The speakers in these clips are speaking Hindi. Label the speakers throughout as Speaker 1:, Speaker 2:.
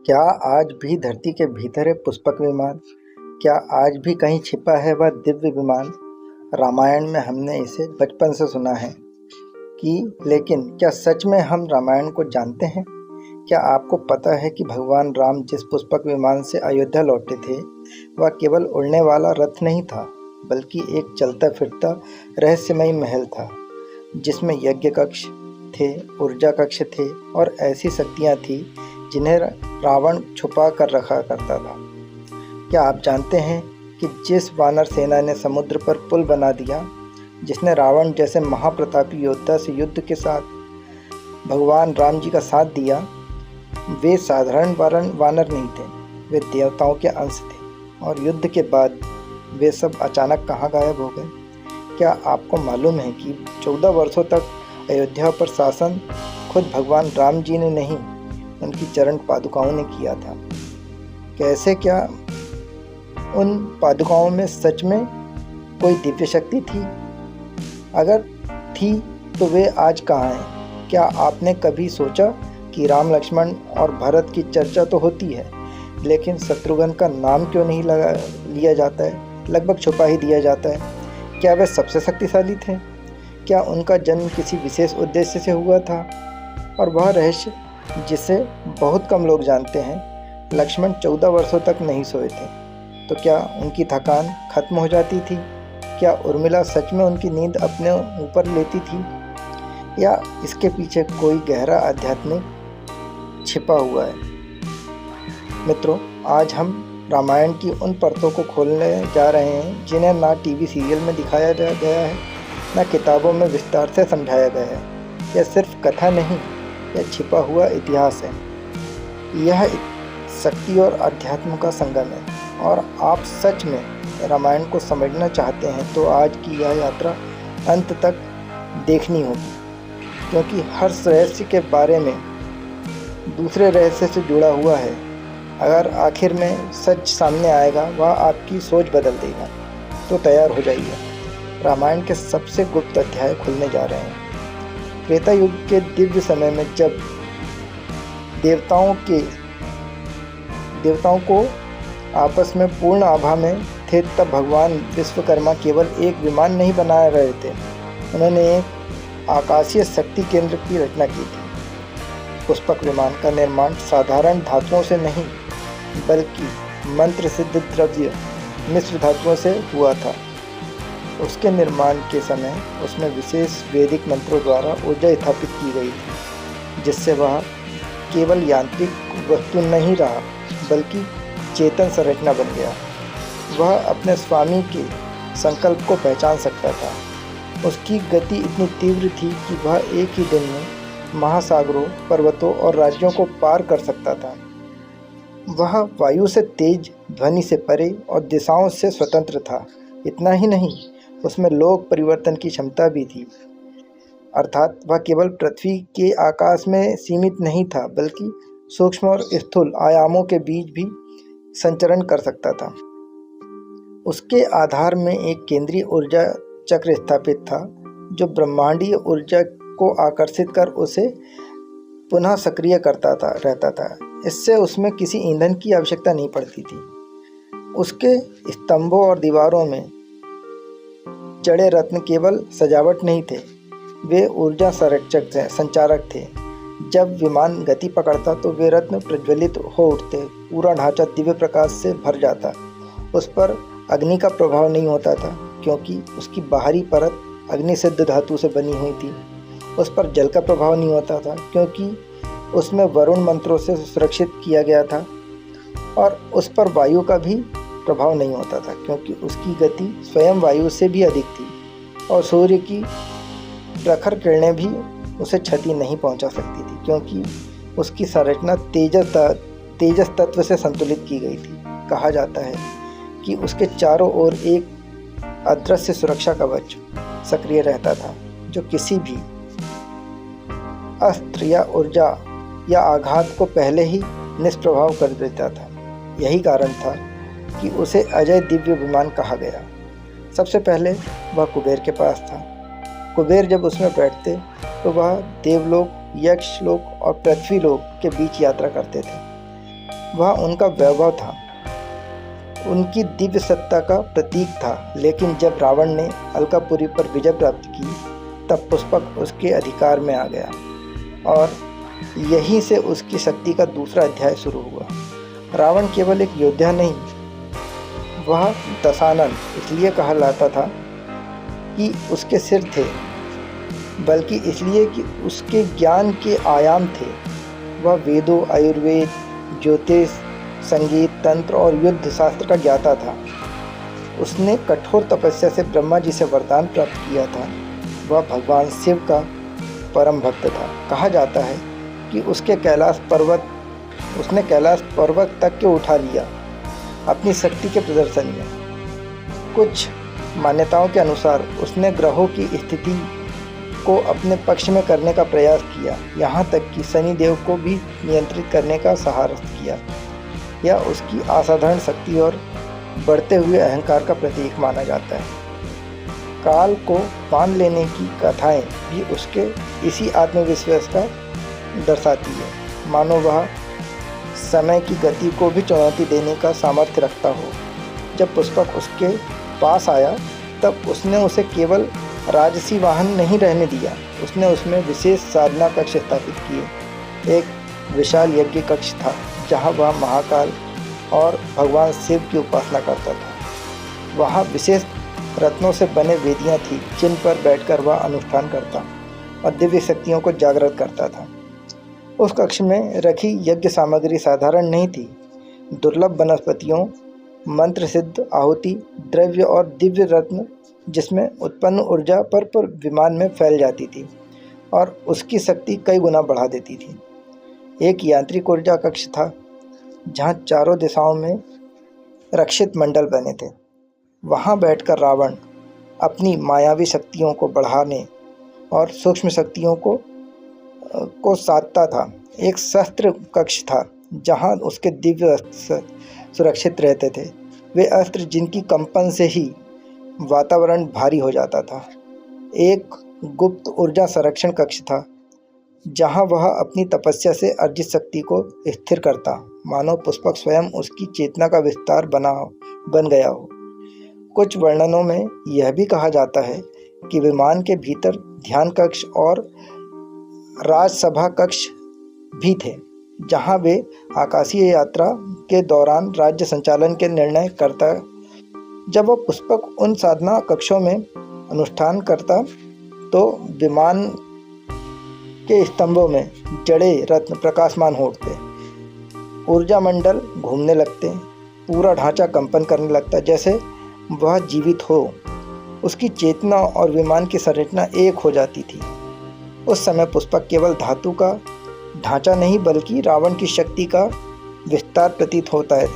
Speaker 1: क्या आज भी धरती के भीतर है पुष्पक विमान? क्या आज भी कहीं छिपा है वह दिव्य विमान? रामायण में हमने इसे बचपन से सुना है लेकिन क्या सच में हम रामायण को जानते हैं? क्या आपको पता है कि भगवान राम जिस पुष्पक विमान से अयोध्या लौटे थे वह केवल उड़ने वाला रथ नहीं था, बल्कि एक चलता फिरता रहस्यमयी महल था जिसमें यज्ञ कक्ष थे, ऊर्जा कक्ष थे और ऐसी शक्तियाँ थीं जिन्हें रावण छुपा कर रखा करता था। क्या आप जानते हैं कि जिस वानर सेना ने समुद्र पर पुल बना दिया, जिसने रावण जैसे महाप्रतापी योद्धा से युद्ध के साथ भगवान राम जी का साथ दिया, वे साधारण वानर नहीं थे, वे देवताओं के अंश थे और युद्ध के बाद वे सब अचानक कहाँ गायब हो गए? क्या आपको मालूम है कि 14 वर्षों तक अयोध्या पर शासन खुद भगवान राम जी ने नहीं, उनकी चरण पादुकाओं ने किया था? कैसे? क्या उन पादुकाओं में सच में कोई दिव्य शक्ति थी? अगर थी तो वे आज कहाँ हैं? क्या आपने कभी सोचा कि राम, लक्ष्मण और भरत की चर्चा तो होती है, लेकिन शत्रुघ्न का नाम क्यों नहीं लिया जाता है, लगभग छुपा ही दिया जाता है? क्या वे सबसे शक्तिशाली थे? क्या उनका जन्म किसी विशेष उद्देश्य से हुआ था? और वह रहस्य जिसे बहुत कम लोग जानते हैं, लक्ष्मण 14 वर्षों तक नहीं सोए थे, तो क्या उनकी थकान खत्म हो जाती थी? क्या उर्मिला सच में उनकी नींद अपने ऊपर लेती थी, या इसके पीछे कोई गहरा आध्यात्मिक छिपा हुआ है? मित्रों, आज हम रामायण की उन परतों को खोलने जा रहे हैं जिन्हें ना टीवी सीरियल में दिखाया गया है, ना किताबों में विस्तार से समझाया गया है। यह सिर्फ कथा नहीं, यह छिपा हुआ इतिहास है। यह शक्ति और अध्यात्म का संगम है, और आप सच में रामायण को समझना चाहते हैं तो आज की यह यात्रा अंत तक देखनी होगी, क्योंकि हर रहस्य के बारे में दूसरे रहस्य से जुड़ा हुआ है। अगर आखिर में सच सामने आएगा, वह आपकी सोच बदल देगा। तो तैयार हो जाइए, रामायण के सबसे गुप्त अध्याय खुलने जा रहे हैं। त्रेता युग के दिव्य समय में जब देवताओं को आपस में पूर्ण आभा में थे, तब भगवान विश्वकर्मा केवल एक विमान नहीं बना रहे थे, उन्होंने एक आकाशीय शक्ति केंद्र की रचना की थी। पुष्पक विमान का निर्माण साधारण धातुओं से नहीं, बल्कि मंत्र सिद्ध द्रव्य मिश्र धातुओं से हुआ था। उसके निर्माण के समय उसमें विशेष वैदिक मंत्रों द्वारा ऊर्जा स्थापित की गई थी, जिससे वह केवल यांत्रिक वस्तु नहीं रहा, बल्कि चेतन संरचना बन गया। वह अपने स्वामी के संकल्प को पहचान सकता था। उसकी गति इतनी तीव्र थी कि वह एक ही दिन में महासागरों, पर्वतों और राज्यों को पार कर सकता था। वह वायु से तेज, ध्वनि से परे और दिशाओं से स्वतंत्र था। इतना ही नहीं, उसमें लोक परिवर्तन की क्षमता भी थी, अर्थात वह केवल पृथ्वी के आकाश में सीमित नहीं था, बल्कि सूक्ष्म और स्थूल आयामों के बीच भी संचरण कर सकता था। उसके आधार में एक केंद्रीय ऊर्जा चक्र स्थापित था, जो ब्रह्मांडीय ऊर्जा को आकर्षित कर उसे पुनः सक्रिय रहता था। इससे उसमें किसी ईंधन की आवश्यकता नहीं पड़ती थी। उसके स्तंभों और दीवारों में जड़े रत्न केवल सजावट नहीं थे, वे ऊर्जा संचारक थे। जब विमान गति पकड़ता तो वे रत्न प्रज्वलित हो उठते, पूरा ढांचा दिव्य प्रकाश से भर जाता। उस पर अग्नि का प्रभाव नहीं होता था, क्योंकि उसकी बाहरी परत अग्नि सिद्ध धातु से बनी हुई थी। उस पर जल का प्रभाव नहीं होता था, क्योंकि उसमें वरुण मंत्रों से सुरक्षित किया गया था। और उस पर वायु का भी प्रभाव नहीं होता था, क्योंकि उसकी गति स्वयं वायु से भी अधिक थी, और सूर्य की प्रखर किरणें भी उसे क्षति नहीं पहुंचा सकती थी, क्योंकि उसकी संरचना तेजस तत्व से संतुलित की गई थी। कहा जाता है कि उसके चारों ओर एक अदृश्य सुरक्षा कवच सक्रिय रहता था, जो किसी भी अस्त्र या ऊर्जा या आघात को पहले ही निष्प्रभाव कर देता था। यही कारण था कि उसे अजय दिव्य विमान कहा गया। सबसे पहले वह कुबेर के पास था। कुबेर जब उसमें बैठते तो वह देवलोक, यक्षलोक और पृथ्वीलोक के बीच यात्रा करते थे। वह उनका वैभव था, उनकी दिव्य सत्ता का प्रतीक था। लेकिन जब रावण ने अलकापुरी पर विजय प्राप्त की, तब पुष्पक उसके अधिकार में आ गया और यहीं से उसकी शक्ति का दूसरा अध्याय शुरू हुआ। रावण केवल एक योद्धा नहीं, वह दशानन इसलिए कहलाता था कि उसके सिर थे, बल्कि इसलिए कि उसके ज्ञान के आयाम थे। वह वेदों, आयुर्वेद, ज्योतिष, संगीत, तंत्र और युद्ध शास्त्र का ज्ञाता था। उसने कठोर तपस्या से ब्रह्मा जी से वरदान प्राप्त किया था। वह भगवान शिव का परम भक्त था। कहा जाता है कि उसने कैलाश पर्वत तक के उठा लिया अपनी शक्ति के प्रदर्शन में। कुछ मान्यताओं के अनुसार उसने ग्रहों की स्थिति को अपने पक्ष में करने का प्रयास किया, यहाँ तक कि शनि देव को भी नियंत्रित करने का साहस किया। यह उसकी असाधारण शक्ति और बढ़ते हुए अहंकार का प्रतीक माना जाता है। काल को बांध लेने की कथाएं भी उसके इसी आत्मविश्वास का दर्शाती है, मानो वह समय की गति को भी चुनौती देने का सामर्थ्य रखता हो। जब पुष्पक उसके पास आया, तब उसने उसे केवल राजसी वाहन नहीं रहने दिया, उसने उसमें विशेष साधना कक्ष स्थापित किए। एक विशाल यज्ञ कक्ष था, जहाँ वह महाकाल और भगवान शिव की उपासना करता था। वहाँ विशेष रत्नों से बने वेदियाँ थीं, जिन पर बैठकर वह अनुष्ठान करता और दिव्य शक्तियों को जागृत करता था। उस कक्ष में रखी यज्ञ सामग्री साधारण नहीं थी। दुर्लभ वनस्पतियों, मंत्र सिद्ध आहुति, द्रव्य और दिव्य रत्न जिसमें उत्पन्न ऊर्जा पर विमान में फैल जाती थी और उसकी शक्ति कई गुना बढ़ा देती थी। एक यांत्रिक ऊर्जा कक्ष था, जहाँ चारों दिशाओं में रक्षित मंडल बने थे। वहाँ बैठकर रावण अपनी मायावी शक्तियों को बढ़ाने और सूक्ष्म शक्तियों को साधता था। एक शस्त्र कक्ष था, जहाँ उसके दिव्य अस्त्र सुरक्षित रहते थे, वे अस्त्र जिनकी कंपन से ही वातावरण भारी हो जाता था। एक गुप्त ऊर्जा संरक्षण कक्ष था, जहाँ वह अपनी तपस्या से अर्जित शक्ति को स्थिर करता, मानो पुष्पक स्वयं उसकी चेतना का विस्तार बन गया हो। कुछ वर्णनों में यह भी कहा जाता है कि विमान के भीतर ध्यान कक्ष और राजसभा कक्ष भी थे, जहाँ वे आकाशीय यात्रा के दौरान राज्य संचालन के निर्णय करता। जब वह पुष्पक उन साधना कक्षों में अनुष्ठान करता, तो विमान के स्तंभों में जड़े रत्न प्रकाशमान हो उठते, ऊर्जा मंडल घूमने लगते, पूरा ढांचा कंपन करने लगता, जैसे वह जीवित हो। उसकी चेतना और विमान की संरचना एक हो जाती थी। उस समय पुष्पक केवल धातु का ढांचा नहीं, बल्कि रावण की शक्ति का विस्तार प्रतीत होता है।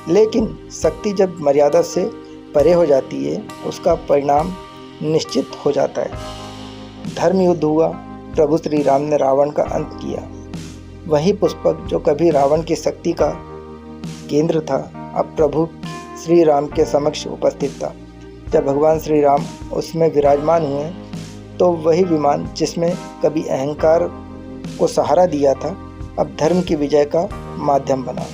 Speaker 1: लेकिन शक्ति जब मर्यादा से परे हो जाती है, उसका परिणाम निश्चित हो जाता है। धर्म युद्ध हुआ, प्रभु श्री राम ने रावण का अंत किया। वही पुष्पक जो कभी रावण की शक्ति का केंद्र था, अब प्रभु श्री राम के समक्ष उपस्थित था। जब भगवान श्री राम उसमें विराजमान हुए, तो वही विमान जिसमें कभी अहंकार को सहारा दिया था, अब धर्म की विजय का माध्यम बना।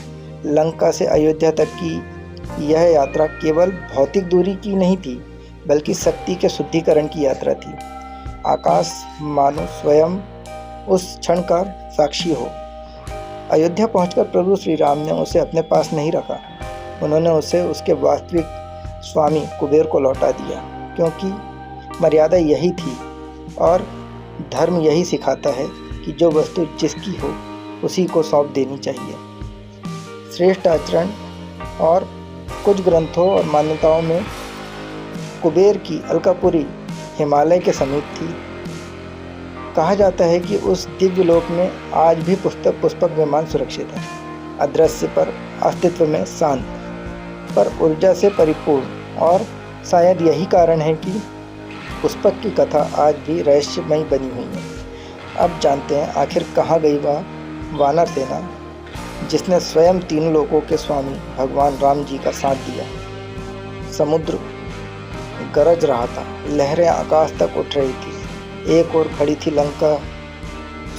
Speaker 1: लंका से अयोध्या तक की यह यात्रा केवल भौतिक दूरी की नहीं थी, बल्कि शक्ति के शुद्धिकरण की यात्रा थी। आकाश मानो स्वयं उस क्षण का साक्षी हो। अयोध्या पहुंचकर प्रभु श्री राम ने उसे अपने पास नहीं रखा, उन्होंने उसे उसके वास्तविक स्वामी कुबेर को लौटा दिया, क्योंकि मर्यादा यही थी और धर्म यही सिखाता है कि जो वस्तु जिसकी हो उसी को सौंप देनी चाहिए। श्रेष्ठ आचरण और कुछ ग्रंथों और मान्यताओं में कुबेर की अलकापुरी हिमालय के समीप थी। कहा जाता है कि उस दिव्य लोक में आज भी पुष्पक विमान सुरक्षित है, अदृश्य पर अस्तित्व में शांत, पर ऊर्जा से परिपूर्ण। और शायद यही कारण है कि पुष्पक की कथा आज भी रहस्यमयी बनी हुई है। अब जानते हैं आखिर कहाँ गई वह वानर सेना जिसने स्वयं तीनों लोकों के स्वामी भगवान राम जी का साथ दिया। समुद्र गरज रहा था, लहरें आकाश तक उठ रही थी। एक ओर खड़ी थी लंका,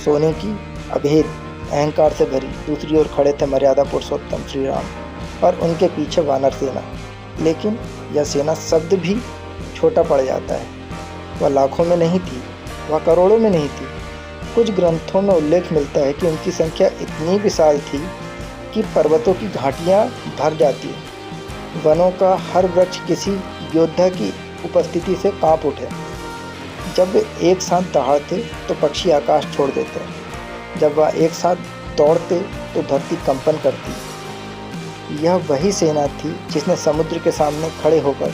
Speaker 1: सोने की अभेद अहंकार से भरी। दूसरी ओर खड़े थे मर्यादा पुरुषोत्तम श्री राम और उनके पीछे वानर सेना। लेकिन यह सेना शब्द भी छोटा पड़ जाता है। वह लाखों में नहीं थी, वह करोड़ों में नहीं थी। कुछ ग्रंथों में उल्लेख मिलता है कि उनकी संख्या इतनी विशाल थी कि पर्वतों की घाटियाँ भर जाती। वनों का हर वृक्ष किसी योद्धा की उपस्थिति से कांप उठे। जब वे एक साथ दहाड़ते तो पक्षी आकाश छोड़ देते। जब वह एक साथ दौड़ते तो धरती कंपन करती। यह वही सेना थी जिसने समुद्र के सामने खड़े होकर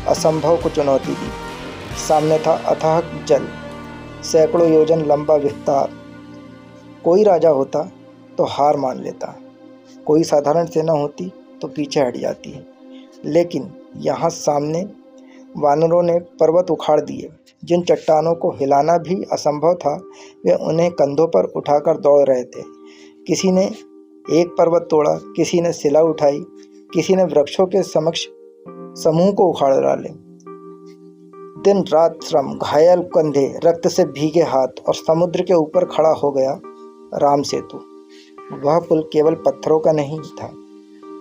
Speaker 1: असंभव को चुनौती दी। सामने था अथाह जल, सैकड़ों योजन लंबा विस्तार। कोई राजा होता तो हार मान लेता, कोई साधारण सेना होती तो पीछे हट जाती। लेकिन यहाँ सामने वानरों ने पर्वत उखाड़ दिए। जिन चट्टानों को हिलाना भी असंभव था, वे उन्हें कंधों पर उठाकर दौड़ रहे थे। किसी ने एक पर्वत तोड़ा, किसी ने शिला उठाई, किसी ने वृक्षों के समक्ष समूह को उखाड़ डाले। दिन रात श्रम, घायल कंधे, रक्त से भीगे हाथ और समुद्र के ऊपर खड़ा हो गया राम सेतु। वह पुल केवल पत्थरों का नहीं था,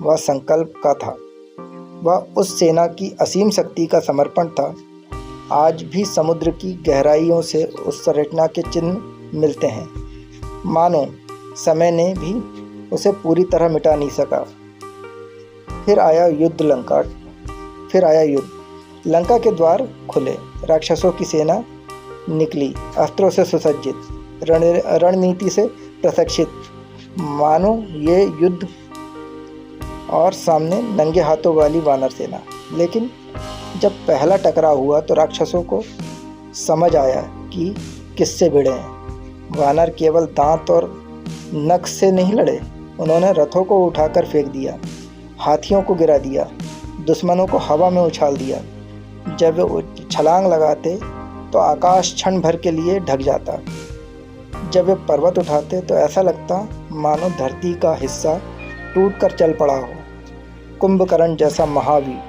Speaker 1: वह संकल्प का था। वह उस सेना की असीम शक्ति का समर्पण था। आज भी समुद्र की गहराइयों से उस संरचना के चिन्ह मिलते हैं, मानो समय ने भी उसे पूरी तरह मिटा नहीं सका। फिर आया युद्ध लंका के द्वार खुले, राक्षसों की सेना निकली, अस्त्रों से सुसज्जित, रणनीति से प्रशिक्षित, मानो ये युद्ध, और सामने नंगे हाथों वाली वानर सेना। लेकिन जब पहला टकराव हुआ तो राक्षसों को समझ आया कि किससे भिड़े हैं। वानर केवल दांत और नख से नहीं लड़े, उन्होंने रथों को उठाकर फेंक दिया, हाथियों को गिरा दिया, दुश्मनों को हवा में उछाल दिया। जब वे छलांग लगाते तो आकाश क्षण भर के लिए ढक जाता। जब वे पर्वत उठाते तो ऐसा लगता मानो धरती का हिस्सा टूटकर चल पड़ा हो। कुंभकर्ण जैसा महावीर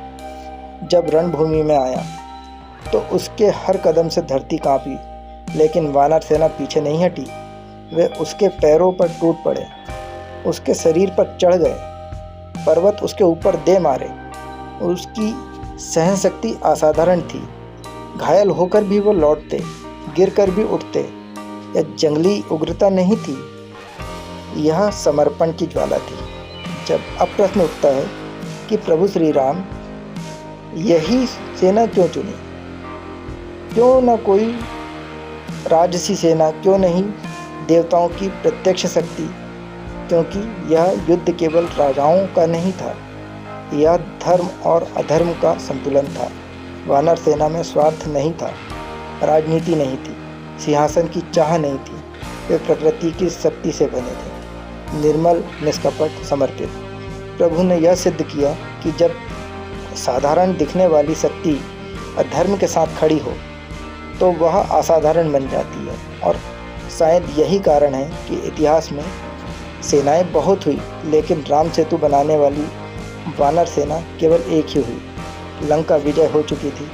Speaker 1: जब रणभूमि में आया तो उसके हर कदम से धरती कांपी। लेकिन वानर सेना पीछे नहीं हटी, वे उसके पैरों पर टूट पड़े, उसके शरीर पर चढ़ गए, पर्वत उसके ऊपर दे मारे। उसकी सहन शक्ति असाधारण थी। घायल होकर भी वो लौटते, गिरकर भी उठते। यह जंगली उग्रता नहीं थी, यह समर्पण की ज्वाला थी। जब अब प्रश्न उठता है कि प्रभु श्री राम यही सेना क्यों चुनी? क्यों न कोई राजसी सेना, क्यों नहीं देवताओं की प्रत्यक्ष शक्ति? क्योंकि यह युद्ध केवल राजाओं का नहीं था, यह धर्म और अधर्म का संतुलन था। वानर सेना में स्वार्थ नहीं था, राजनीति नहीं थी, सिंहासन की चाह नहीं थी। वे प्रकृति की शक्ति से बने थे, निर्मल, निष्कपट, समर्पित। प्रभु ने यह सिद्ध किया कि जब साधारण दिखने वाली शक्ति अधर्म के साथ खड़ी हो तो वह असाधारण बन जाती है। और शायद यही कारण है कि इतिहास में सेनाएं बहुत हुई, लेकिन राम सेतु बनाने वाली वानर सेना केवल एक ही हुई। लंका विजय हो चुकी थी,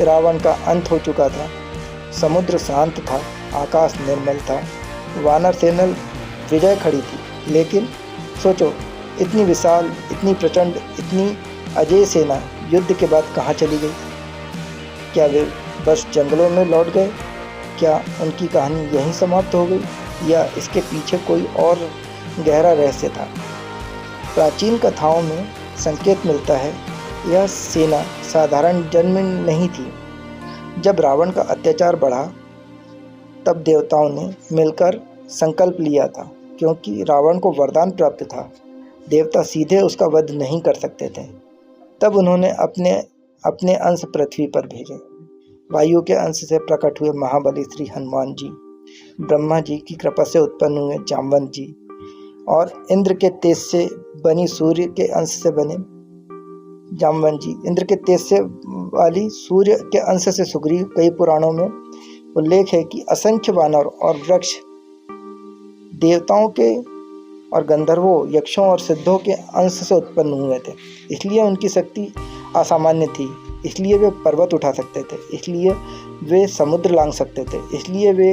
Speaker 1: रावण का अंत हो चुका था, समुद्र शांत था, आकाश निर्मल था, वानर सेना विजय खड़ी थी। लेकिन सोचो, इतनी विशाल, इतनी प्रचंड, इतनी अजेय सेना युद्ध के बाद कहाँ चली गई? क्या वे बस जंगलों में लौट गए? क्या उनकी कहानी यहीं समाप्त हो गई, या इसके पीछे कोई और गहरा रहस्य था? प्राचीन कथाओं में संकेत मिलता है यह सेना साधारण जन्म नहीं थी। जब रावण का अत्याचार बढ़ा तब देवताओं ने मिलकर संकल्प लिया था, क्योंकि रावण को वरदान प्राप्त था, देवता सीधे उसका वध नहीं कर सकते थे। तब उन्होंने अपने अंश पृथ्वी पर भेजे। वायु के अंश से प्रकट हुए महाबली श्री हनुमान जी, ब्रह्मा जी की कृपा से उत्पन्न हुए जामवंत जी, और इंद्र के तेज से बनी सूर्य के अंश से बने जामवंत जी, इंद्र के तेज से वाली सूर्य के अंश से सुग्रीव। कई पुराणों में उल्लेख है कि असंख्य वानर और वृक्ष देवताओं के और गंधर्वों, यक्षों और सिद्धों के अंश से उत्पन्न हुए थे। इसलिए उनकी शक्ति असामान्य थी, इसलिए वे पर्वत उठा सकते थे, इसलिए वे समुद्र लांघ सकते थे, इसलिए वे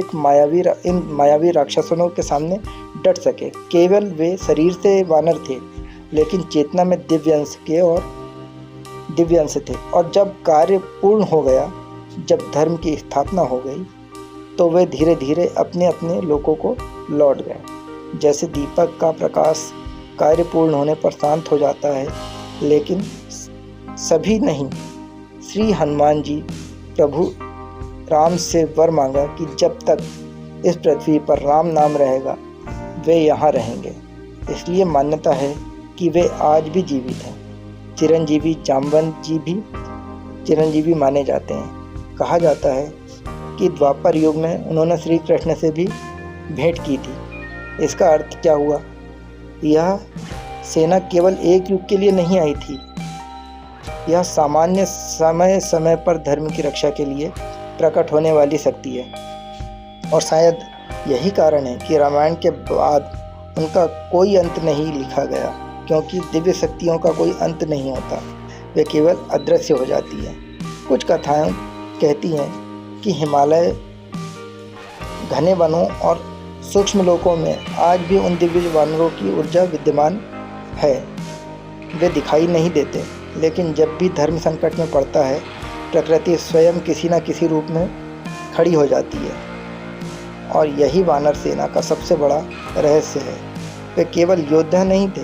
Speaker 1: इन मायावी राक्षसों के सामने डट सके। केवल वे शरीर से वानर थे, लेकिन चेतना में दिव्य अंश थे। और जब कार्य पूर्ण हो गया, जब धर्म की स्थापना हो गई, तो वे धीरे धीरे अपने अपने लोकों को लौट गए। जैसे दीपक का प्रकाश कार्य पूर्ण होने पर शांत हो जाता है, लेकिन सभी नहीं। श्री हनुमान जी प्रभु राम से वर मांगा कि जब तक इस पृथ्वी पर राम नाम रहेगा वे यहाँ रहेंगे। इसलिए मान्यता है कि वे आज भी जीवित हैं। चिरंजीवी जामवंत जी भी चिरंजीवी माने जाते हैं। कहा जाता है कि द्वापर युग में उन्होंने श्री कृष्ण से भी भेंट की थी। इसका अर्थ क्या हुआ? यह सेना केवल एक युग के लिए नहीं आई थी। यह सामान्य समय पर धर्म की रक्षा के लिए प्रकट होने वाली शक्ति है। और शायद यही कारण है कि रामायण के बाद उनका कोई अंत नहीं लिखा गया, क्योंकि दिव्य शक्तियों का कोई अंत नहीं होता, वे केवल अदृश्य हो जाती हैं। कुछ कथाएं कहती हैं कि हिमालय, घने वनों और सूक्ष्म लोकों में आज भी उन दिव्य वानरों की ऊर्जा विद्यमान है। वे दिखाई नहीं देते, लेकिन जब भी धर्म संकट में पड़ता है, प्रकृति स्वयं किसी न किसी रूप में खड़ी हो जाती है। और यही वानर सेना का सबसे बड़ा रहस्य है। वे केवल योद्धा नहीं थे,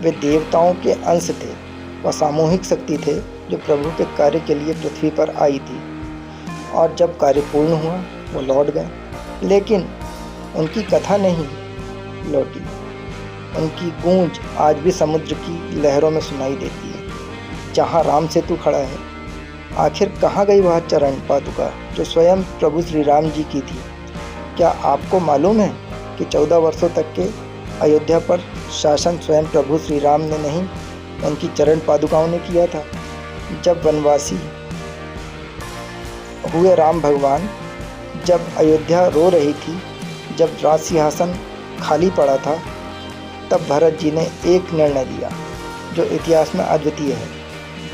Speaker 1: वे देवताओं के अंश थे। वह सामूहिक शक्ति थे जो प्रभु के कार्य के लिए पृथ्वी पर आई थी। और जब कार्य पूर्ण हुआ, वो लौट गए, लेकिन उनकी कथा नहीं लौटी। उनकी गूंज आज भी समुद्र की लहरों में सुनाई देती है। जहाँ राम सेतु खड़ा है, आखिर कहाँ गई वह चरण पादुका जो स्वयं प्रभु श्री राम जी की थी? क्या आपको मालूम है कि 14 वर्षों तक के अयोध्या पर शासन स्वयं प्रभु श्री राम ने नहीं, उनकी चरण पादुकाओं ने किया था? जब वनवासी हुए राम भगवान, जब अयोध्या रो रही थी, जब राज सिंहासन खाली पड़ा था, तब भरत जी ने एक निर्णय लिया जो इतिहास में अद्वितीय है।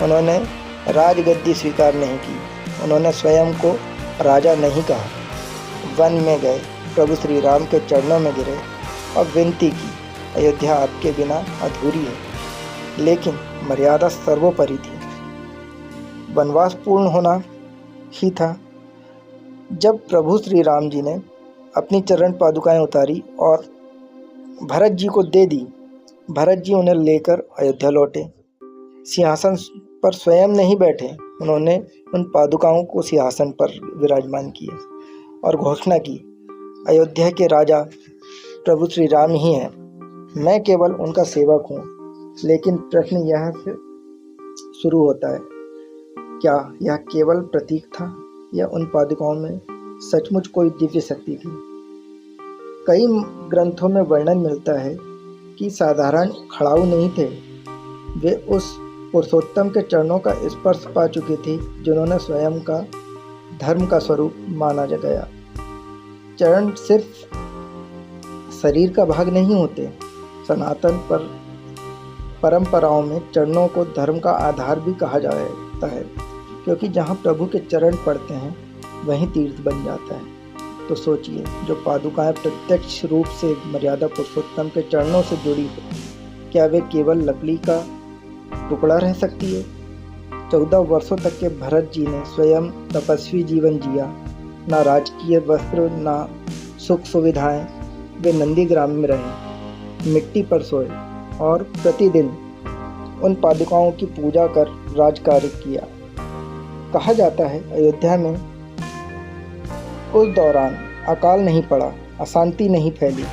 Speaker 1: उन्होंने राजगद्दी स्वीकार नहीं की। उन्होंने स्वयं को राजा नहीं कहा। वन में गए, प्रभु श्री राम के चरणों में गिरे और विनती की, अयोध्या आपके बिना अधूरी है। लेकिन मर्यादा सर्वोपरि थी। वनवास पूर्ण होना ही था। जब प्रभु श्री राम जी ने अपनी चरण पादुकाएं उतारी और भरत जी को दे दी, भरत जी उन्हें लेकर अयोध्या लौटे। सिंहासन पर स्वयं नहीं बैठे, उन्होंने उन पादुकाओं को सिंहासन पर विराजमान किए और घोषणा की, अयोध्या के राजा प्रभु श्री राम ही हैं, मैं केवल उनका सेवक हूँ। लेकिन प्रश्न यह से शुरू होता है, क्या यह केवल प्रतीक था या उन पादुकाओं में सचमुच कोई दिव्य शक्ति थी? कई ग्रंथों में वर्णन मिलता है कि साधारण खड़ाऊ नहीं थे, वे उस पुरुषोत्तम के चरणों का स्पर्श पा चुके थे जिन्होंने स्वयं का धर्म का स्वरूप माना गया। चरण सिर्फ शरीर का भाग नहीं होते। सनातन परंपराओं में चरणों को धर्म का आधार भी कहा जाता है, क्योंकि जहाँ प्रभु के चरण पड़ते हैं वहीं तीर्थ बन जाता है। तो सोचिए, जो पादुकाएं प्रत्यक्ष रूप से मर्यादा पुरुषोत्तम के चरणों से जुड़ी हो, क्या वे केवल लकड़ी का टुकड़ा रह सकती है? 14 वर्षों तक के भरत जी ने स्वयं तपस्वी जीवन जिया, ना राजकीय वस्त्र, ना सुख सुविधाएं। वे नंदीग्राम में रहे, मिट्टी पर सोए और प्रतिदिन उन पादुकाओं की पूजा कर राजकार्य किया। कहा जाता है अयोध्या में उस दौरान अकाल नहीं पड़ा, अशांति नहीं फैली,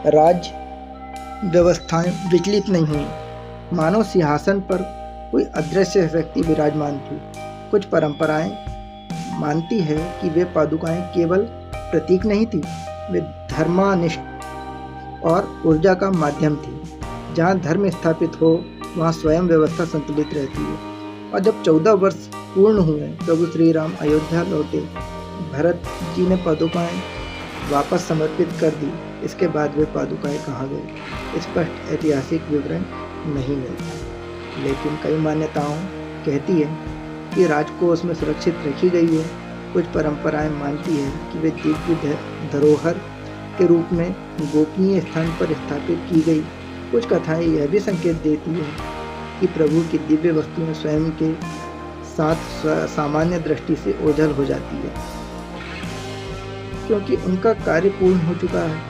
Speaker 1: राज्य व्यवस्थाएं विचलित नहीं हुई, मानो सिंहासन पर कोई अदृश्य शक्ति विराजमान थी। कुछ परंपराएं मानती है कि वे पादुकाएं केवल प्रतीक नहीं थी, वे धर्मानिष्ठ और ऊर्जा का माध्यम थी। जहाँ धर्म स्थापित हो वहाँ स्वयं व्यवस्था संतुलित रहती है। और जब 14 वर्ष पूर्ण हुए, प्रभु श्री राम अयोध्या लौटे, भरत जी ने पादुकाएं वापस समर्पित कर दी। इसके बाद वे पादुकाएं कहाँ गई, स्पष्ट ऐतिहासिक विवरण नहीं मिलता, लेकिन कई मान्यताओं कहती है कि राजकोष में सुरक्षित रखी गई है। कुछ परंपराएं मानती हैं कि वे दिव्य धरोहर के रूप में गोपनीय स्थान पर स्थापित की गई। कुछ कथाएं यह भी संकेत देती हैं कि प्रभु की दिव्य वस्तुएं स्वयं के साथ सामान्य दृष्टि से ओझल हो जाती है, क्योंकि उनका कार्य पूर्ण हो चुका है।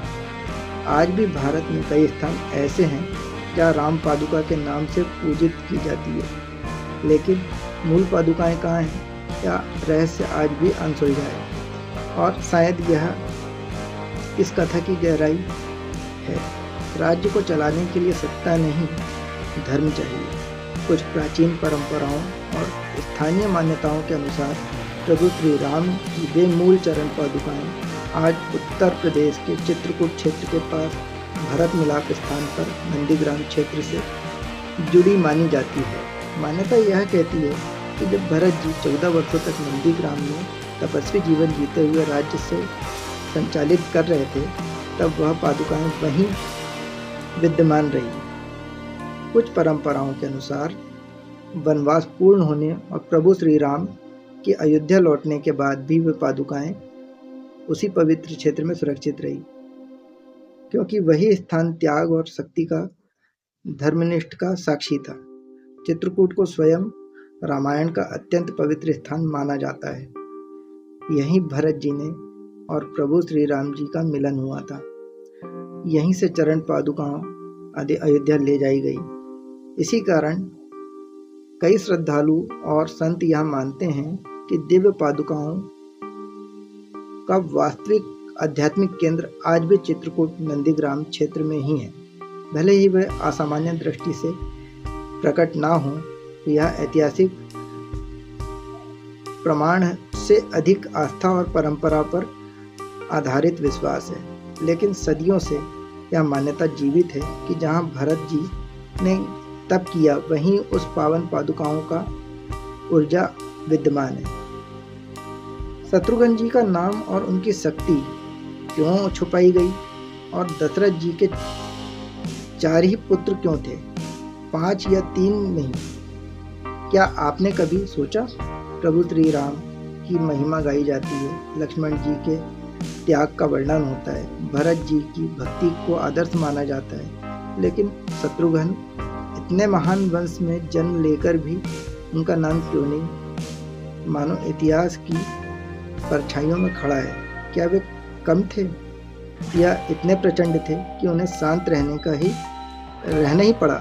Speaker 1: आज भी भारत में कई स्थान ऐसे हैं जहाँ राम पादुका के नाम से पूजित की जाती है, लेकिन मूल पादुकाएं कहाँ हैं? या रहस्य आज भी अनसुलझा है, और शायद यह इस कथा की गहराई है। राज्य को चलाने के लिए सत्ता नहीं, धर्म चाहिए। कुछ प्राचीन परंपराओं और स्थानीय मान्यताओं के अनुसार प्रभु श्री राम की वे मूल चरण पादुकाएं आज उत्तर प्रदेश के चित्रकूट क्षेत्र के पास भरत मिलाप स्थान पर नंदीग्राम क्षेत्र से जुड़ी मानी जाती है। मान्यता यह कहती है कि जब भरत जी 14 वर्षों तक नंदीग्राम में तपस्वी जीवन जीते हुए राज्य से संचालित कर रहे थे, तब वह पादुकाएं वहीं विद्यमान रही। कुछ परंपराओं के अनुसार वनवास पूर्ण होने और प्रभु श्री राम के अयोध्या लौटने के बाद भी वे पादुकाएं उसी पवित्र क्षेत्र में सुरक्षित रही, क्योंकि वही स्थान त्याग और शक्ति का धर्मनिष्ठ का साक्षी था। चित्रकूट को स्वयं रामायण का अत्यंत पवित्र स्थान माना जाता है। यहीं भरत जी ने और प्रभु श्री राम जी का मिलन हुआ था। यहीं से चरण पादुकाओं आदि अयोध्या ले जाई गई। इसी कारण कई श्रद्धालु और संत यह मानते हैं कि दिव्य पादुकाओं का वास्तविक आध्यात्मिक केंद्र आज भी चित्रकूट नंदीग्राम क्षेत्र में ही है। भले ही वह असामान्य दृष्टि से प्रकट ना हो, यह ऐतिहासिक प्रमाण से अधिक आस्था और परंपरा पर आधारित विश्वास है। लेकिन सदियों से यह मान्यता जीवित है कि जहां भरत जी ने तप किया, वहीं उस पावन पादुकाओं का ऊर्जा विद्यमान है। शत्रुघ्न जी का नाम और उनकी शक्ति क्यों छुपाई गई, और दशरथ जी के 4 ही पुत्र क्यों थे, 5 या 3 नहीं? क्या आपने कभी सोचा? प्रभु श्री राम की महिमा गाई जाती है, लक्ष्मण जी के त्याग का वर्णन होता है, भरत जी की भक्ति को आदर्श माना जाता है, लेकिन शत्रुघ्न इतने महान वंश में जन्म लेकर भी उनका नाम क्यों नहीं? मानो इतिहास की परछाइयों में खड़ा है। क्या वे कम थे, या इतने प्रचंड थे कि उन्हें शांत रहना ही पड़ा?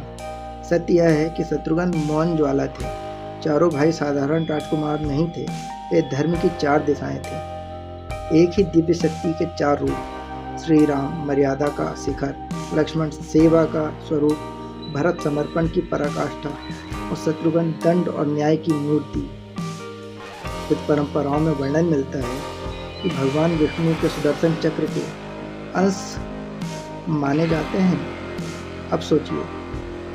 Speaker 1: सत्य यह है कि शत्रुघ्न मौन ज्वाला थे। चारों भाई साधारण राजकुमार नहीं थे, वे धर्म की 4 दिशाएं थे, एक ही दिव्य शक्ति के 4 रूप। श्री राम मर्यादा का शिखर, लक्ष्मण सेवा का स्वरूप, भरत समर्पण की पराकाष्ठा और शत्रुघ्न दंड और न्याय की मूर्ति। कुछ परंपराओं में वर्णन मिलता है कि भगवान विष्णु के सुदर्शन चक्र के अंश माने जाते हैं। अब सोचिए,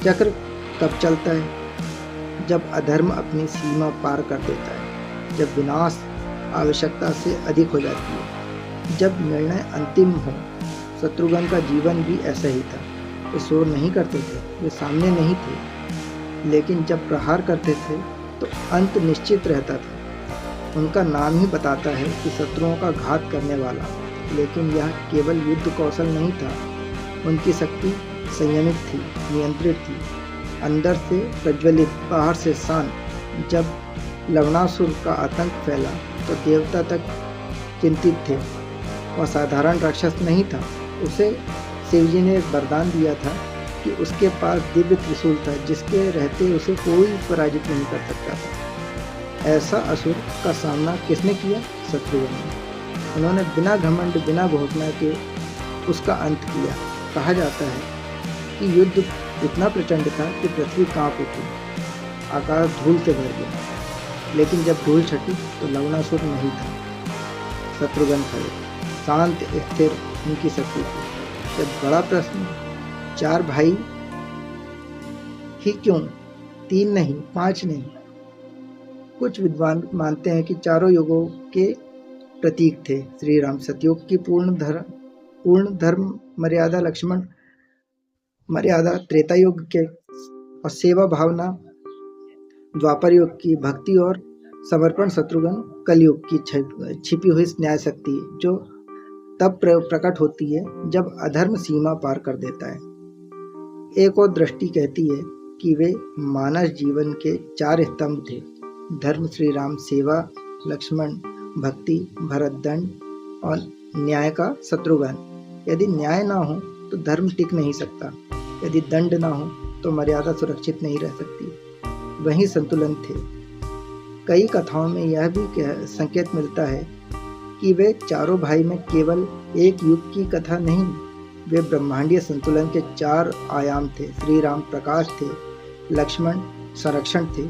Speaker 1: चक्र कब चलता है? जब अधर्म अपनी सीमा पार कर देता है, जब विनाश आवश्यकता से अधिक हो जाती है, जब निर्णय अंतिम हो। शत्रुघ्न का जीवन भी ऐसा ही था। वे शोर नहीं करते थे, वे सामने नहीं थे, लेकिन जब प्रहार करते थे तो अंत निश्चित रहता था। उनका नाम ही बताता है कि शत्रुओं का घात करने वाला। लेकिन यह केवल युद्ध कौशल नहीं था, उनकी शक्ति संयमित थी, नियंत्रित थी, अंदर से प्रज्वलित, बाहर से शांत। जब लवणासुर का आतंक फैला तो देवता तक चिंतित थे। वह साधारण राक्षस नहीं था, उसे शिवजी ने एक वरदान दिया था कि उसके पास दिव्य त्रिशूल था, जिसके रहते उसे कोई पराजित नहीं कर सकता था। ऐसा असुर का सामना किसने किया? शत्रुघ्न ने। उन्होंने बिना घमंड, बिना घोषणा के उसका अंत किया। कहा जाता है कि युद्ध इतना प्रचंड था कि पृथ्वी कांप उठी, आकाश धूल से भर गया। लेकिन जब धूल छटी तो लवणासुर नहीं था, शत्रुघ्न खड़े, शांत स्थिर उनकी शक्ति थी। जब बड़ा प्रश्न, 4 भाई ही क्यों? 3 नहीं, 5 नहीं। कुछ विद्वान मानते हैं कि चारों युगों के प्रतीक थे। श्री राम सतयुग की पूर्ण धर्म मर्यादा, लक्ष्मण मर्यादा त्रेता युग के और सेवा भावना द्वापर युग की, भक्ति और समर्पण शत्रुघ्न कलयुग की छिपी हुई न्याय शक्ति है, जो तब प्रकट होती है जब अधर्म सीमा पार कर देता है। एक और दृष्टि कहती है कि वे मानव जीवन के 4 स्तंभ थे: धर्म श्री राम, सेवा लक्ष्मण, भक्ति भरत, दंड और न्याय का शत्रुघ्न। यदि न्याय ना हो तो धर्म टिक नहीं सकता, यदि दंड ना हो तो मर्यादा सुरक्षित नहीं रह सकती। वही संतुलन थे। कई कथाओं में यह भी संकेत मिलता है कि वे चारों भाई में केवल एक युग की कथा नहीं, वे ब्रह्मांडीय संतुलन के 4 आयाम थे। श्री राम प्रकाश थे, लक्ष्मण संरक्षण थे,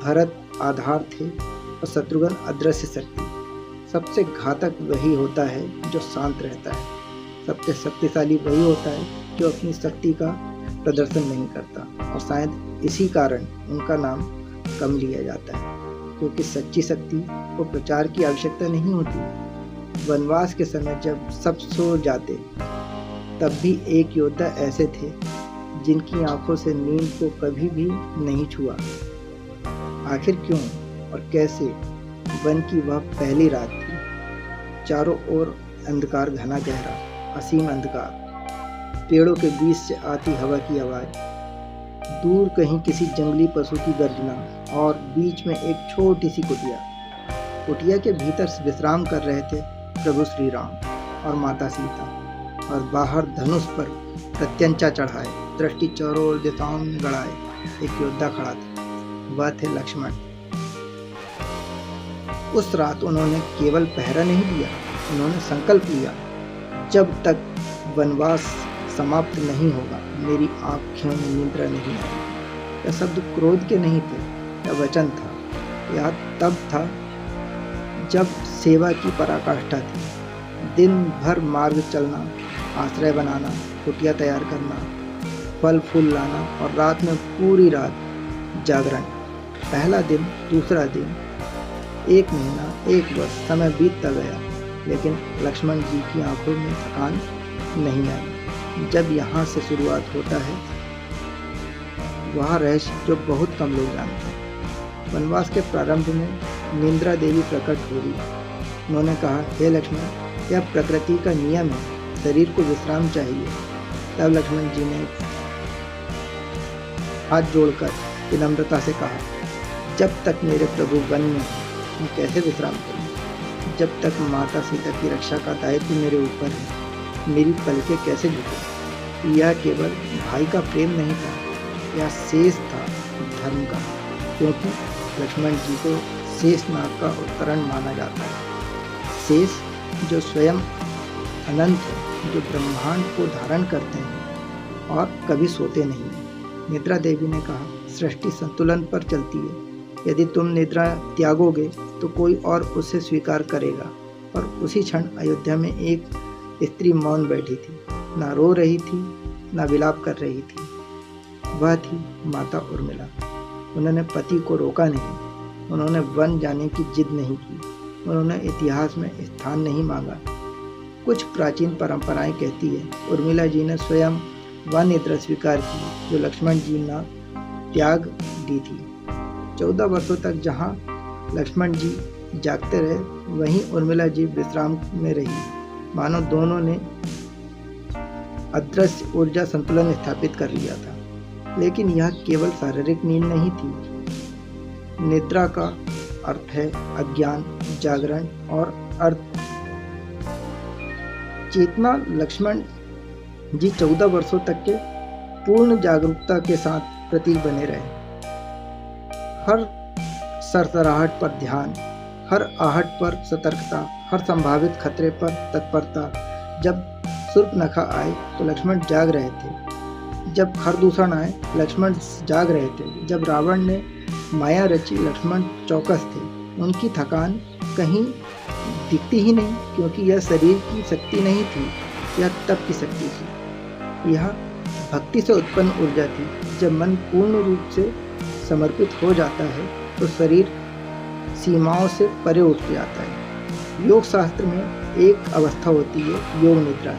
Speaker 1: भरत आधार थे और शत्रुघ्न अदृश्य शक्ति। सबसे घातक वही होता है जो शांत रहता है, सबसे शक्तिशाली वही होता है जो अपनी शक्ति का प्रदर्शन नहीं करता। और शायद इसी कारण उनका नाम कम लिया जाता है, क्योंकि सच्ची शक्ति को प्रचार की आवश्यकता नहीं होती। वनवास के समय जब सब सो जाते तब भी एक योद्धा ऐसे थे जिनकी आंखों से नींद को कभी भी नहीं छुआ। आखिर क्यों और कैसे? वन की वह पहली रात थी, चारों ओर अंधकार घना गहरा, असीम अंधकार, पेड़ों के बीच से आती हवा की आवाज, दूर कहीं किसी जंगली पशु की गर्जना और बीच में एक छोटी सी कुटिया। कुटिया के भीतर विश्राम कर रहे थे प्रभु श्री राम और माता सीता, और बाहर धनुष पर प्रत्यंचा चढ़ाए, दृष्टि चारों ओर दिशाओं में गड़ाए एक योद्धा खड़ा था। वह थे लक्ष्मण। उस रात उन्होंने केवल पहरा नहीं दिया, उन्होंने संकल्प लिया, जब तक वनवास समाप्त नहीं होगा मेरी आंखों में निद्रा नहीं आएगी। यह शब्द क्रोध के नहीं थे, यह वचन था। यह तब था जब सेवा की पराकाष्ठा थी। दिन भर मार्ग चलना, आश्रय बनाना, कुटिया तैयार करना, फल फूल लाना और रात में पूरी रात जागरण। पहला दिन, दूसरा दिन, 1 महीना, 1 वर्ष, समय बीतता गया, लेकिन लक्ष्मण जी की आंखों में थकान नहीं आई। जब यहाँ से शुरुआत होता है वह रहस्य जो बहुत कम लोग जानते हैं। वनवास के प्रारंभ में निंद्रा देवी प्रकट हुई। उन्होंने कहा, हे लक्ष्मण, यह प्रकृति का नियम है, शरीर को विश्राम चाहिए। तब लक्ष्मण जी ने हाथ जोड़कर विनम्रता से कहा, जब तक मेरे प्रभु वन में हैं, मैं कैसे विश्राम करूं? जब तक माता सीता की रक्षा का दायित्व मेरे ऊपर है, मेरी पलकें कैसे झुकें? यह केवल भाई का प्रेम नहीं था, यह शेष था धर्म का, क्योंकि लक्ष्मण जी को शेषनाग का अवतरण माना जाता है। शेष जो स्वयं अनंत है, जो ब्रह्मांड को धारण करते हैं और कभी सोते नहीं। निद्रा देवी ने कहा, सृष्टि संतुलन पर चलती है, यदि तुम निद्रा त्यागोगे तो कोई और उसे स्वीकार करेगा। और उसी क्षण अयोध्या में एक स्त्री मौन बैठी थी, ना रो रही थी, ना विलाप कर रही थी। वह थी माता उर्मिला। उन्होंने पति को रोका नहीं, उन्होंने वन जाने की जिद नहीं की, उन्होंने इतिहास में स्थान नहीं मांगा। कुछ प्राचीन परंपराएं कहती है उर्मिला जी ने स्वयं वह निद्रा स्वीकार की जो लक्ष्मण जी ने त्याग दी थी। 14 वर्षों तक जहाँ लक्ष्मण जी जागते रहे, वहीं उर्मिला जी विश्राम में रही, मानो दोनों ने अदृश्य ऊर्जा संतुलन स्थापित कर लिया था। लेकिन यह केवल शारीरिक नींद नहीं थी। निद्रा का अर्थ है अज्ञान, जागरण और अर्थ चेतना। लक्ष्मण जी 14 वर्षों तक के पूर्ण जागरूकता के साथ प्रतीक बने रहे। हर सरसराहट पर ध्यान, हर आहट पर सतर्कता, हर संभावित खतरे पर तत्परता। जब शूर्पणखा आए तो लक्ष्मण जाग रहे थे, जब खरदूषण आए लक्ष्मण जाग रहे थे, जब रावण ने माया रची लक्ष्मण चौकस थे। उनकी थकान कहीं दिखती ही नहीं, क्योंकि यह शरीर की शक्ति नहीं थी, यह तप की शक्ति थी। यह भक्ति से उत्पन्न ऊर्जा थी। जब मन पूर्ण रूप से समर्पित हो जाता है तो शरीर सीमाओं से परे उठ जाता है। योग शास्त्र में एक अवस्था होती है योग निद्रा,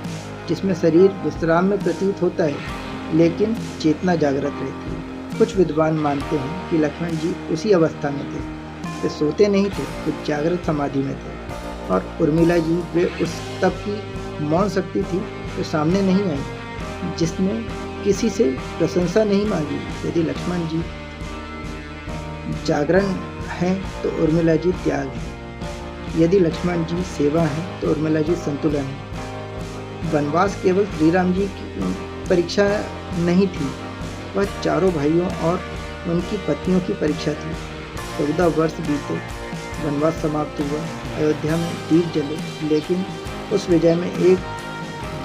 Speaker 1: जिसमें शरीर विश्राम में प्रतीत होता है लेकिन चेतना जागृत रहती है। कुछ विद्वान मानते हैं कि लक्ष्मण जी उसी अवस्था में थे। वे सोते नहीं थे, वे जागृत समाधि में थे। और उर्मिला जी वे उस तप की मौन शक्ति थी जो सामने नहीं आई, जिसने किसी से प्रशंसा नहीं मांगी। यदि लक्ष्मण जी जागरण हैं तो उर्मिला जी त्याग है। यदि लक्ष्मण जी सेवा है तो उर्मिला जी संतुलन है। वनवास केवल श्री राम जी की परीक्षा नहीं थी, वह चारों भाइयों और उनकी पत्नियों की परीक्षा थी। 14 वर्ष बीते, वनवास समाप्त हुआ, अयोध्या में दीप जले, लेकिन उस विजय में एक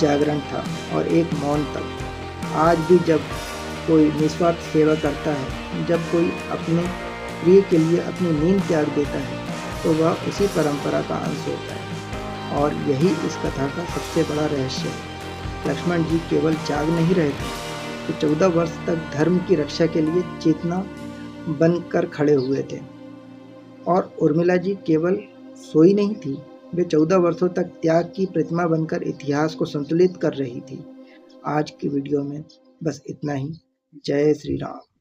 Speaker 1: जागरण था और एक मौन तप। आज भी जब कोई निस्वार्थ सेवा करता है, जब कोई अपने प्रिय के लिए अपनी नींद त्याग देता है, तो वह उसी परंपरा का अंश होता है। और यही इस कथा का सबसे बड़ा रहस्य है। लक्ष्मण जी केवल जाग नहीं रहे थे, तो 14 वर्ष तक धर्म की रक्षा के लिए चेतना बनकर खड़े हुए थे। और उर्मिला जी केवल सोई नहीं थी, वे 14 वर्षों तक त्याग की प्रतिमा बनकर इतिहास को संतुलित कर रही थी। आज की वीडियो में बस इतना ही। जय श्री राम।